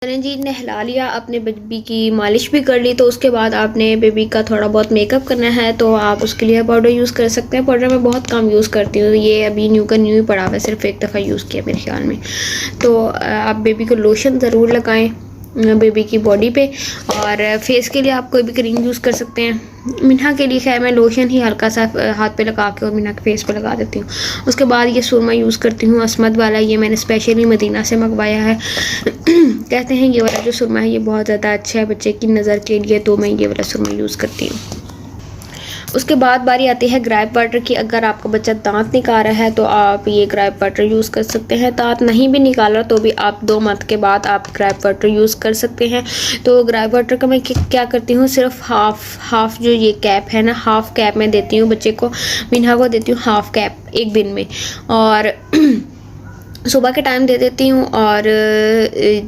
चलें जी, नहला लिया, अपने बेबी की मालिश भी कर ली। तो उसके बाद आपने बेबी का थोड़ा बहुत मेकअप करना है, तो आप उसके लिए पाउडर यूज़ कर सकते हैं। पाउडर मैं बहुत कम यूज़ करती हूँ, ये अभी न्यू का न्यू ही पड़ा हुआ है, सिर्फ एक दफ़ा यूज़ किया मेरे ख्याल में। तो आप बेबी को लोशन ज़रूर लगाएं बेबी की बॉडी पे, और फेस के लिए आप कोई भी क्रीम यूज़ कर सकते हैं। मिन्हा के लिए खैर मैं लोशन ही हल्का सा हाथ पे लगा के और मिन्हा के फेस पे लगा देती हूँ। उसके बाद ये सुरमा यूज़ करती हूँ असमद वाला, ये मैंने स्पेशली मदीना से मंगवाया है। कहते हैं ये वाला जो सुरमा है ये बहुत ज़्यादा अच्छा है बच्चे की नज़र के लिए, तो मैं ये वाला सुरमा यूज़ करती हूँ। उसके बाद बारी आती है ग्रेप वाटर की। अगर आपका बच्चा दांत निकाल रहा है तो आप ये ग्रेप वाटर यूज़ कर सकते हैं। दांत नहीं भी निकाला तो भी आप 2 मंथ के बाद आप ग्रेप वाटर यूज़ कर सकते हैं। तो ग्रेप वाटर का मैं क्या करती हूँ, सिर्फ हाफ जो ये कैप है ना, हाफ कैप मैं देती हूँ बच्चे को, मिन्हा को देती हूँ हाफ कैप एक दिन में, और सुबह के टाइम दे देती हूँ। और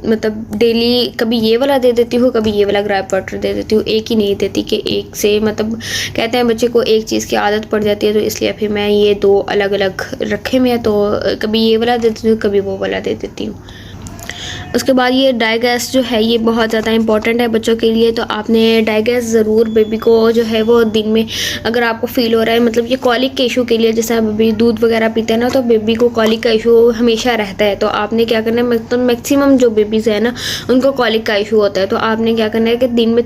मतलब डेली कभी ये वाला दे देती हूँ, कभी ये वाला ग्रेप वाटर दे देती हूँ। एक ही नहीं देती कि एक से, मतलब कहते हैं बच्चे को एक चीज़ की आदत पड़ जाती है, तो इसलिए फिर मैं ये 2 अलग अलग रखे हुए हैं। तो कभी ये वाला दे देती हूँ, कभी वो वाला दे देती हूँ। उसके बाद ये डाइगैस जो है ये बहुत ज़्यादा इंपॉर्टेंट है बच्चों के लिए। तो आपने डाइगैस ज़रूर बेबी को जो है वो दिन में, अगर आपको फील हो रहा है, मतलब ये कॉलिक के इशू के लिए, जैसे बेबी दूध वगैरह पीते हैं ना, तो बेबी को कॉलिक का इशू हमेशा रहता है। तो आपने क्या करना है, तो मैक्सिमम जो बेबीज़ है ना उनको कॉलिक का इशू होता है। तो आपने क्या करना है कि दिन में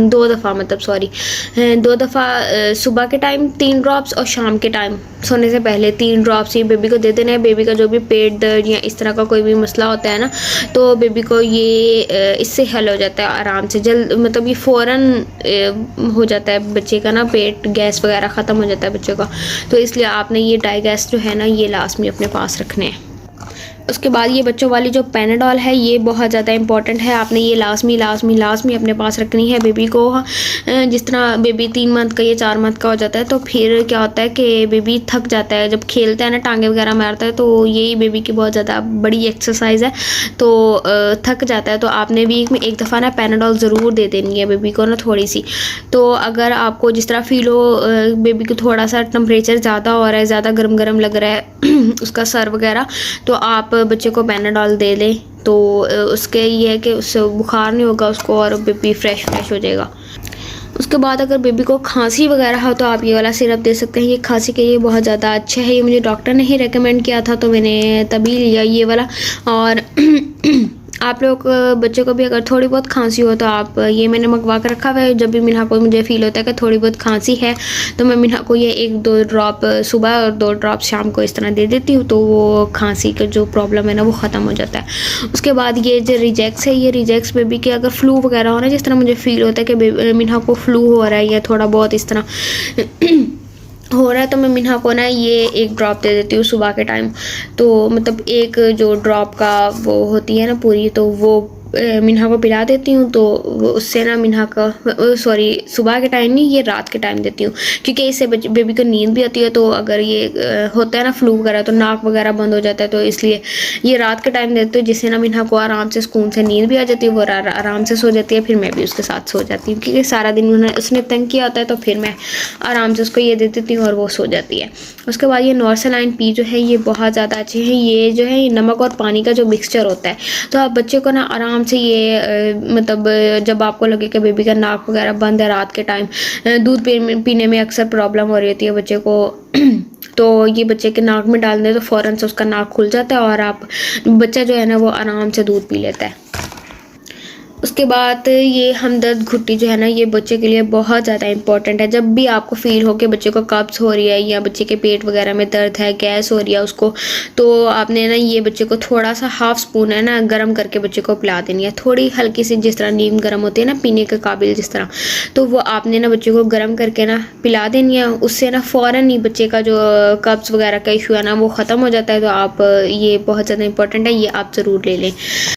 2 दफ़ा, मतलब 2 दफ़ा सुबह के टाइम 3 ड्रॉप्स, और शाम के टाइम सोने से पहले 3 ड्रॉप्स ही बेबी को दे देना है। बेबी का जो भी पेट दर्द या इस तरह का कोई भी मसला होता है ना, तो बेबी को ये इससे हल हो जाता है आराम से, जल्द, मतलब ये फ़ौरन हो जाता है बच्चे का ना पेट, गैस वगैरह ख़त्म हो जाता है बच्चे का। तो इसलिए आपने ये डाइगैस जो है ना ये लास्ट में अपने पास रखने हैं। उसके बाद ये बच्चों वाली जो पैनाडॉल है ये बहुत ज़्यादा इंपॉर्टेंट है, आपने ये लाजमी अपने पास रखनी है बेबी को। जिस तरह बेबी 3 मंथ का या 4 मंथ का हो जाता है तो फिर क्या होता है कि बेबी थक जाता है, जब खेलता है ना, टांगे वगैरह मारता है, तो यही बेबी की बहुत ज़्यादा बड़ी एक्सरसाइज है, तो थक जाता है। तो आपने वीक में एक दफ़ा ना पैनाडॉल ज़रूर दे देनी है बेबी को ना, थोड़ी सी। तो अगर आपको जिस तरह फील हो बेबी को थोड़ा सा टेम्परेचर ज़्यादा हो रहा है, ज़्यादा गर्म लग रहा है उसका सर वगैरह, तो आप बच्चे को पैनाडॉल दे लें। तो उसके ये है कि उससे बुखार नहीं होगा उसको, और बेबी फ्रेश हो जाएगा। उसके बाद अगर बेबी को खांसी वगैरह हो तो आप ये वाला सिरप दे सकते हैं, ये खांसी के लिए बहुत ज़्यादा अच्छा है। ये मुझे डॉक्टर ने ही रेकमेंड किया था, तो मैंने तभी लिया ये वाला। और आप लोग बच्चों को भी अगर थोड़ी बहुत खांसी हो तो आप, ये मैंने मंगवा कर रखा हुआ है। जब भी मिन्हा को मुझे फ़ील होता है कि थोड़ी बहुत खांसी है, तो मैं मिन्हा को ये 1-2 ड्रॉप सुबह और 2 ड्रॉप शाम को इस तरह दे देती हूँ, तो वो खांसी का जो प्रॉब्लम है ना वो ख़त्म हो जाता है। उसके बाद ये जो रिजेक्स है, ये रिजेक्स बेबी के अगर फ्लू वगैरह हो ना, जिस तरह मुझे फ़ील होता है कि मिन्हा को फ्लू हो रहा है या थोड़ा बहुत इस तरह हो रहा है, तो मैं मिन्हा को ना ये 1 ड्रॉप दे देती हूँ सुबह के टाइम। तो मतलब एक जो ड्रॉप का वो होती है ना पूरी, तो वो मिन्हा को पिला देती हूँ। तो उससे ना मिन्हा का, सॉरी सुबह के टाइम नहीं, ये रात के टाइम देती हूँ, क्योंकि इससे बेबी को नींद भी आती है। तो अगर ये होता है ना फ्लू वगैरह, तो नाक वगैरह बंद हो जाता है, तो इसलिए ये रात के टाइम देती हूँ, जिससे ना मिन्हा को आराम से सुकून से नींद भी आ जाती है, वो आराम से सो जाती है। फिर मैं भी उसके साथ सो जाती हूँ, क्योंकि सारा दिन उसने तंग किया होता है, तो फिर मैं आराम से उसको ये दे देती हूँ और वो सो जाती है। उसके बाद ये नॉर्सलाइन पी जो है ये बहुत ज़्यादा अच्छी है। ये जो है नमक और पानी का जो मिक्सचर होता है, तो आप बच्चे को ना आराम से ये मतलब जब आपको लगे कि बेबी का नाक वगैरह बंद है रात के टाइम, दूध पीने में अक्सर प्रॉब्लम हो रही होती है बच्चे को, तो ये बच्चे के नाक में डाल दें तो फ़ौरन से उसका नाक खुल जाता है, और आप बच्चा जो है ना वो आराम से दूध पी लेता है। उसके बाद ये हमदर्द घुट्टी जो है ना ये बच्चे के लिए बहुत ज़्यादा इंपॉर्टेंट है। जब भी आपको फ़ील हो कि बच्चे को कब्ज़ हो रही है या बच्चे के पेट वगैरह में दर्द है, गैस हो रही है उसको, तो आपने ना ये बच्चे को थोड़ा सा हाफ स्पून है ना गर्म करके बच्चे को पिला देनी है, थोड़ी हल्की सी, जिस तरह नीम गर्म होती है ना पीने के काबिल जिस तरह, तो वो आपने ना बच्चे को गर्म करके ना पिला देनी है। उससे ना फ़ौरन ही बच्चे का जो कब्ज़ वगैरह का इशू है ना वो ख़त्म हो जाता है। तो आप, ये बहुत ज़्यादा इंपॉर्टेंट है, ये आप ज़रूर ले लें।